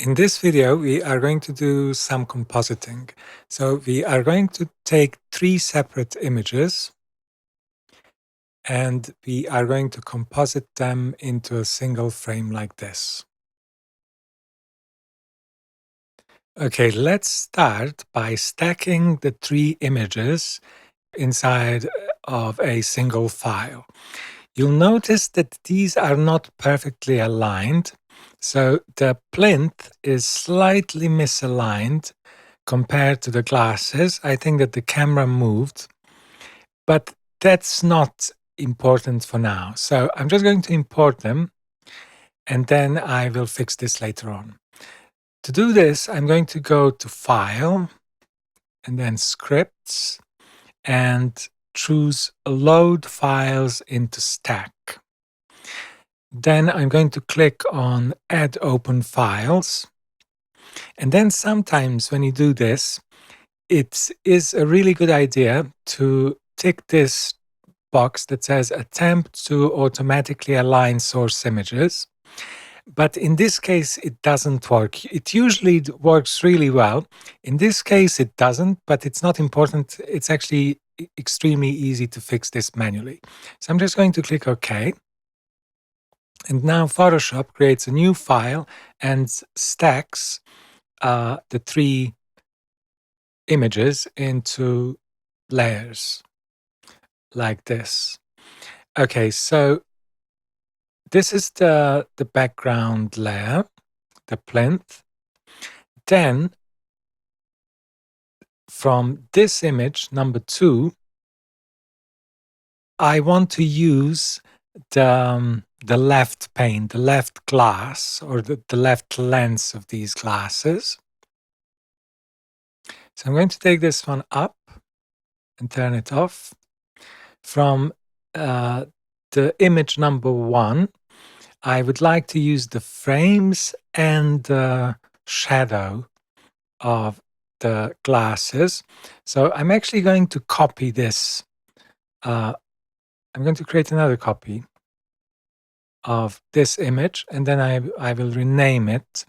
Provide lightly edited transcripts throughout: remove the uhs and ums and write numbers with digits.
In this video, we are going to do some compositing. So we are going to take 3 separate images and we are going to composite them into a single frame like this. Okay, let's start by stacking the 3 images inside of a single file. You'll notice that these are not perfectly aligned. So the plinth is slightly misaligned compared to the glasses. I think that the camera moved, but that's not important for now. So I'm just going to import them and then I will fix this later on. To do this, I'm going to go to File and then Scripts and choose Load Files into Stack. Then I'm going to click on Add Open Files. And then sometimes when you do this, it is a really good idea to tick this box that says Attempt to automatically align source images. But in this case, it doesn't work. It usually works really well. In this case, it doesn't, but it's not important. It's actually extremely easy to fix this manually. So I'm just going to click OK. And now Photoshop creates a new file and stacks the 3 images into layers like this. Okay, so this is the background layer, the plinth. Then from this image, number 2, I want to use the left pane, the left glass, or the left lens of these glasses. So I'm going to take this one up and turn it off. From the image number 1, I would like to use the frames and the shadow of the glasses. So I'm actually going to copy this. I'm going to create another copy of this image, and then I will rename it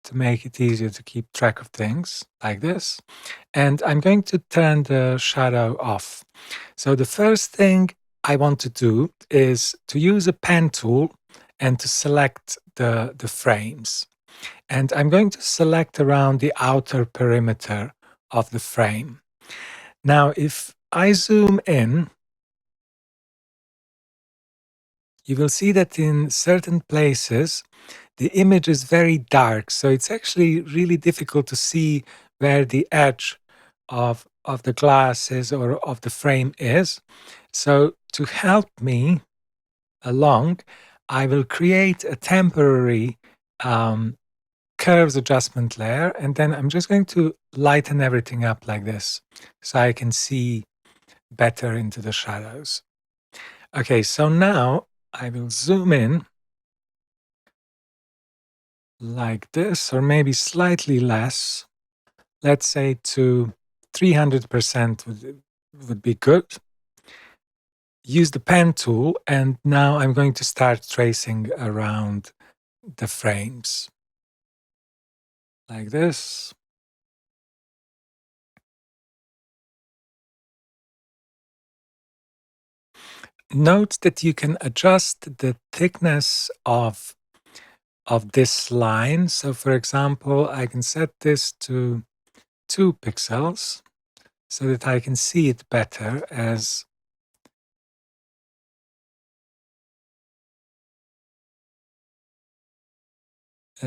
to make it easier to keep track of things like this. And I'm going to turn the shadow off. So the first thing I want to do is to use a pen tool and to select the frames. And I'm going to select around the outer perimeter of the frame. Now, if I zoom in, you will see that in certain places, the image is very dark. So it's actually really difficult to see where the edge of the glass is or of the frame is. So to help me along, I will create a temporary curves adjustment layer, and then I'm just going to lighten everything up like this so I can see better into the shadows. Okay, so now I will zoom in like this, or maybe slightly less. Let's say to 300% would be good. Use the pen tool, and now I'm going to start tracing around the frames like this. Note that you can adjust the thickness of this line. So for example, I can set this to 2 pixels so that I can see it better as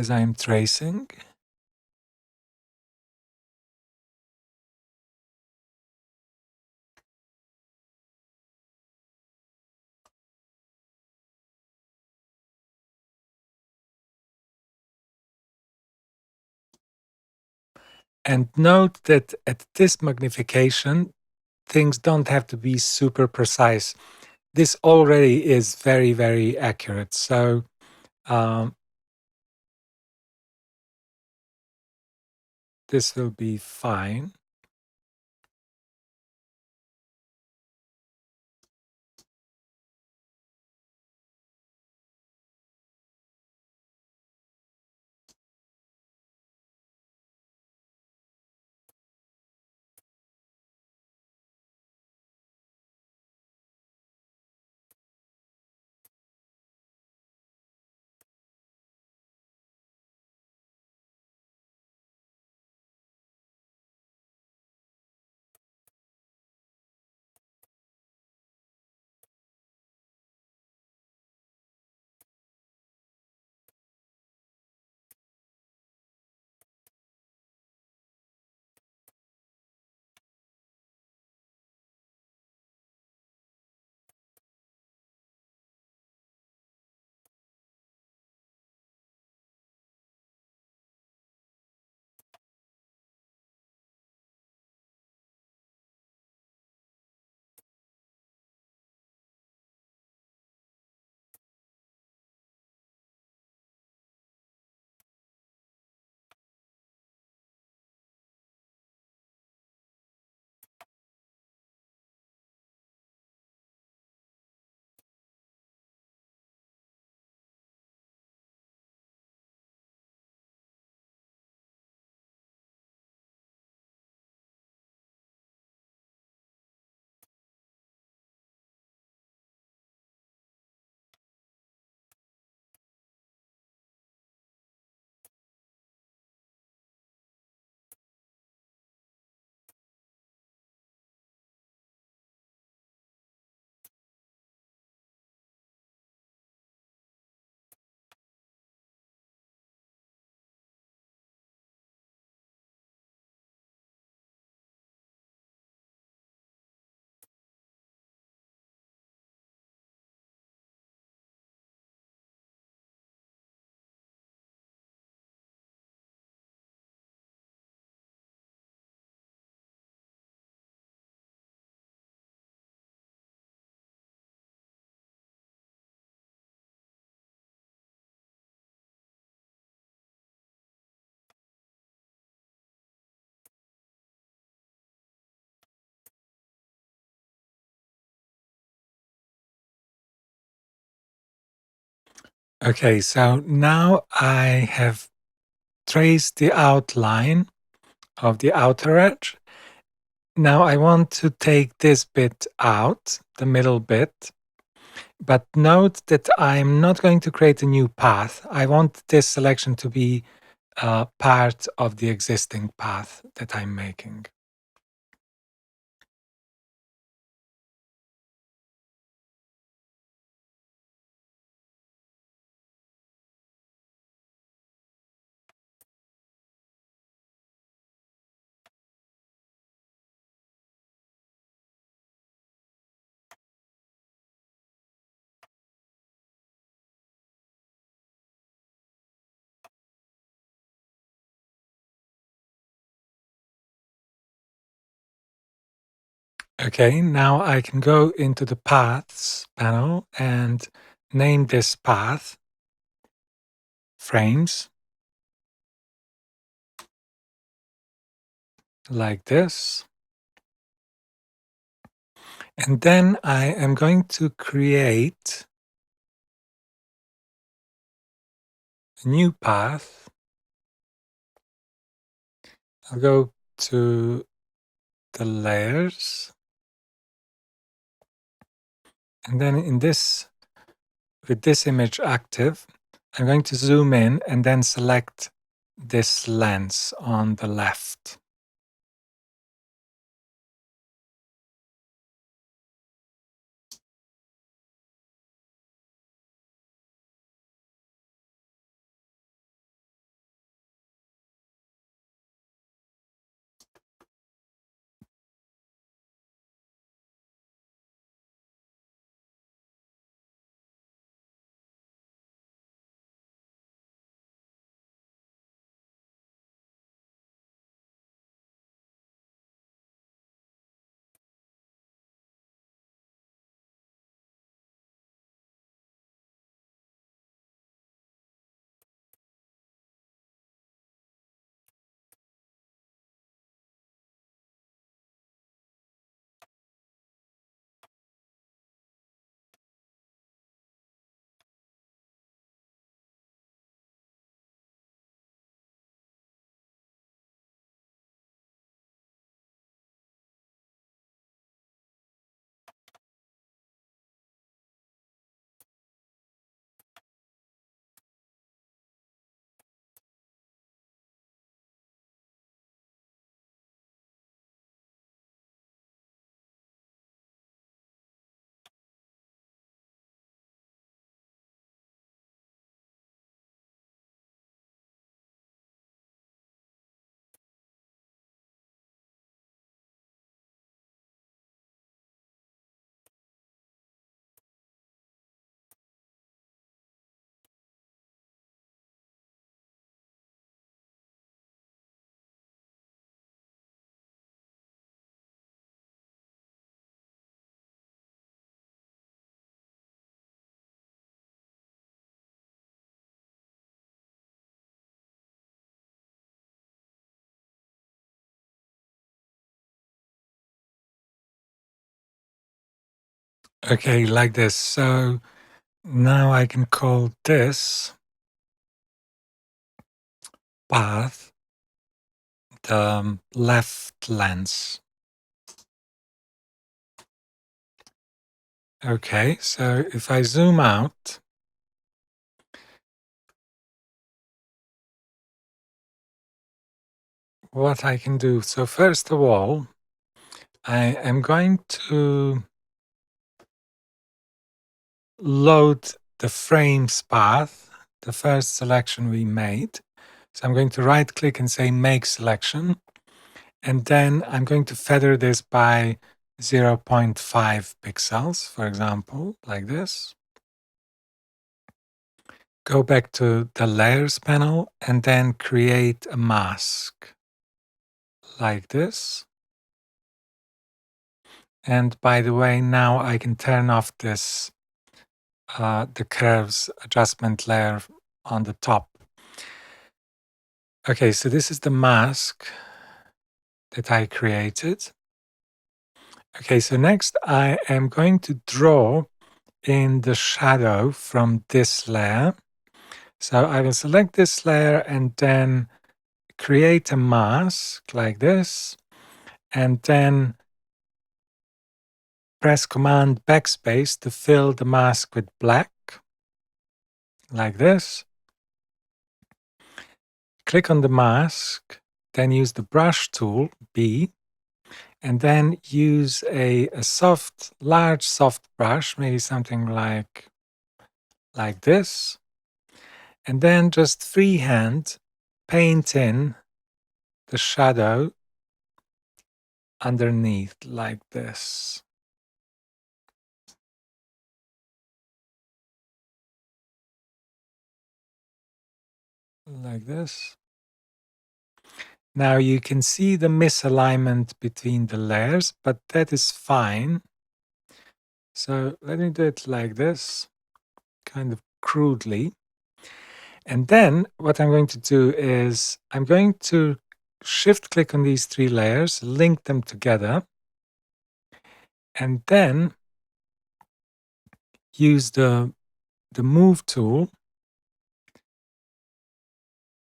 I'm tracing. And note that at this magnification, things don't have to be super precise. This already is very, very accurate. So this will be fine. Okay, so now I have traced the outline of the outer edge. Now I want to take this bit out, the middle bit, but note that I'm not going to create a new path. I want this selection to be part of the existing path that I'm making. Okay, now I can go into the Paths panel and name this path Frames, like this. And then I am going to create a new path. I'll go to the layers, and then with this image active, I'm going to zoom in and then select this lens on the left. Okay, like this. So now I can call this path the left lens. Okay, so if I zoom out, what I can do. So first of all, I am going to load the frames path, the first selection we made. So I'm going to right click and say make selection. And then I'm going to feather this by 0.5 pixels, for example, like this. Go back to the layers panel and then create a mask like this. And by the way, now I can turn off this the curves adjustment layer on the top. Okay, so this is the mask that I created. Okay, so next I am going to draw in the shadow from this layer. So I will select this layer and then create a mask like this, and then press Command Backspace to fill the mask with black, like this. Click on the mask, then use the brush tool, B, and then use a large soft brush, maybe something like this, and then just freehand paint in the shadow underneath like this. Like this. Now you can see the misalignment between the layers, but that is fine. So let me do it like this, kind of crudely. And then what I'm going to do is I'm going to shift click on these three layers, link them together, and then use the move tool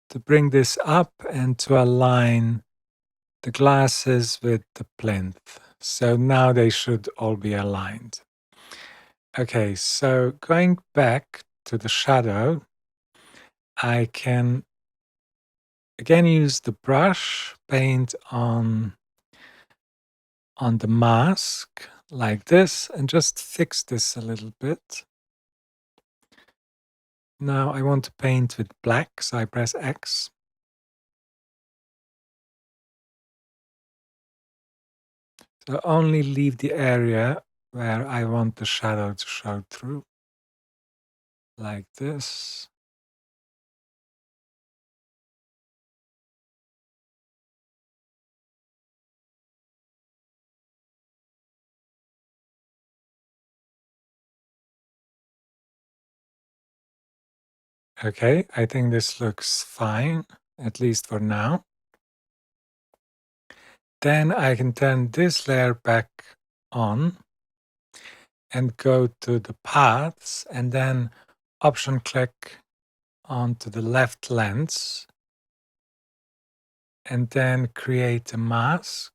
to bring this up and to align the glasses with the plinth. So now they should all be aligned. Okay, so going back to the shadow, I can again use the brush, paint on the mask like this, and just fix this a little bit. Now I want to paint with black, so I press X. So only leave the area where I want the shadow to show through, like this. Okay, I think this looks fine, at least for now. Then I can turn this layer back on and go to the paths and then option click onto the left lens and then create a mask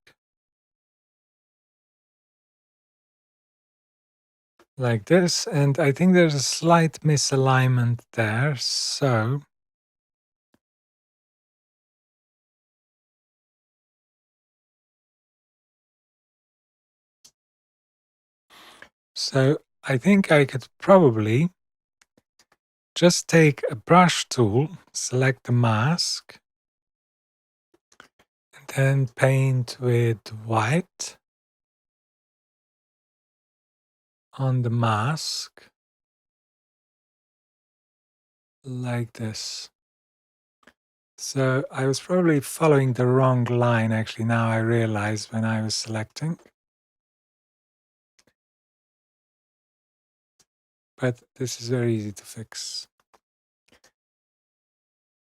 like this. And I think there's a slight misalignment there. So I think I could probably just take a brush tool, select the mask, and then paint with white on the mask like this. So I was probably following the wrong line, actually, now I realize when I was selecting. But this is very easy to fix.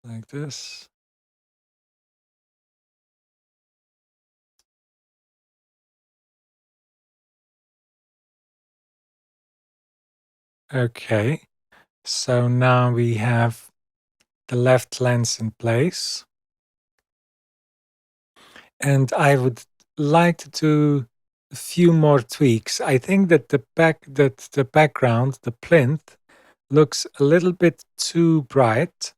Like this. Okay, so now we have the left lens in place. And I would like to do a few more tweaks. I think that the background, the plinth, looks a little bit too bright.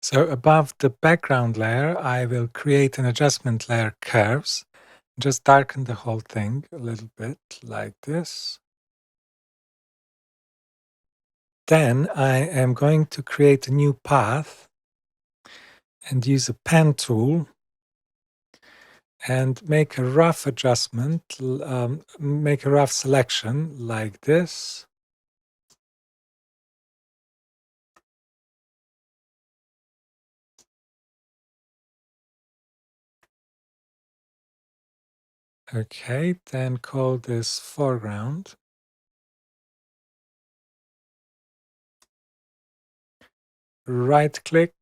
So above the background layer, I will create an adjustment layer curves. Just darken the whole thing a little bit like this. Then I am going to create a new path and use a pen tool and make a rough adjustment, make a rough selection like this. Okay, then call this foreground. Right click,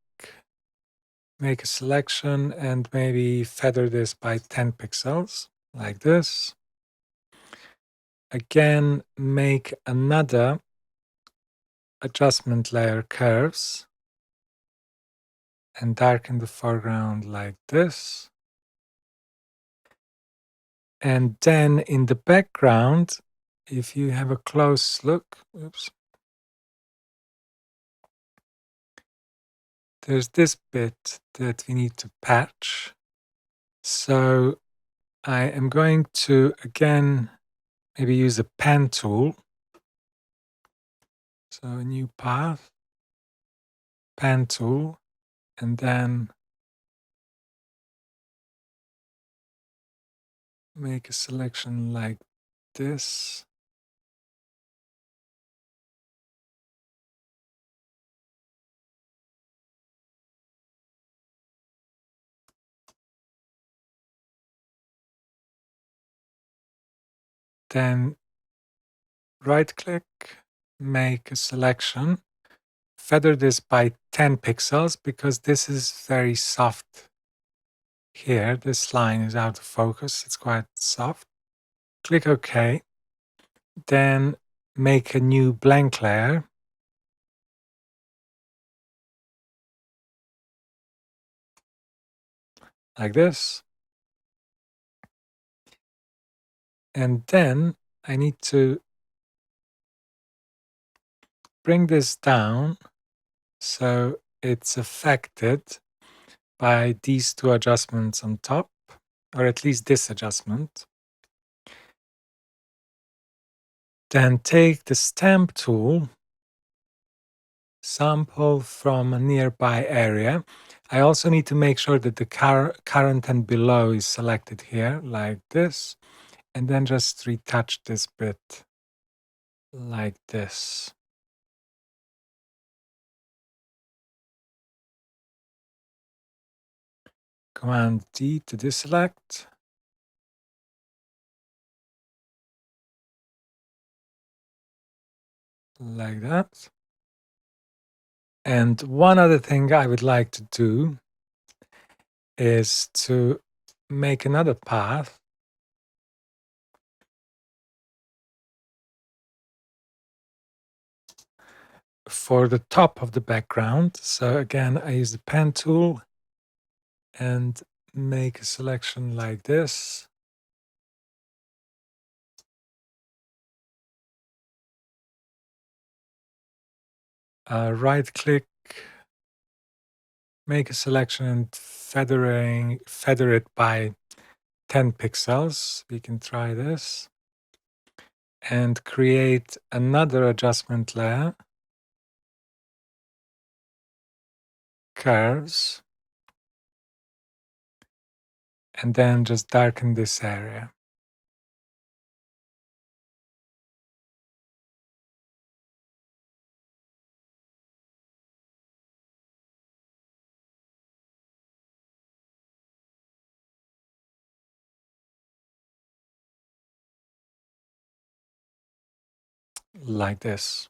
make a selection and maybe feather this by 10 pixels like this. Again, make another adjustment layer curves and darken the foreground like this. And then in the background, if you have a close look, oops, there's this bit that we need to patch. So I am going to again maybe use a pen tool. So a new path, pen tool, and then make a selection like this. Then right click, make a selection, feather this by 10 pixels because this is very soft here. This line is out of focus, it's quite soft. Click OK. Then make a new blank layer. Like this. And then I need to bring this down so it's affected by these two adjustments on top, or at least this adjustment. Then take the stamp tool, sample from a nearby area. I also need to make sure that the current and below is selected here, like this, and then just retouch this bit like this. Command D to deselect. Like that. And one other thing I would like to do is to make another path for the top of the background. So again, I use the pen tool and make a selection like this. Right click, make a selection and feather it by 10 pixels. We can try this. And create another adjustment layer. Curves. And then just darken this area. Like this.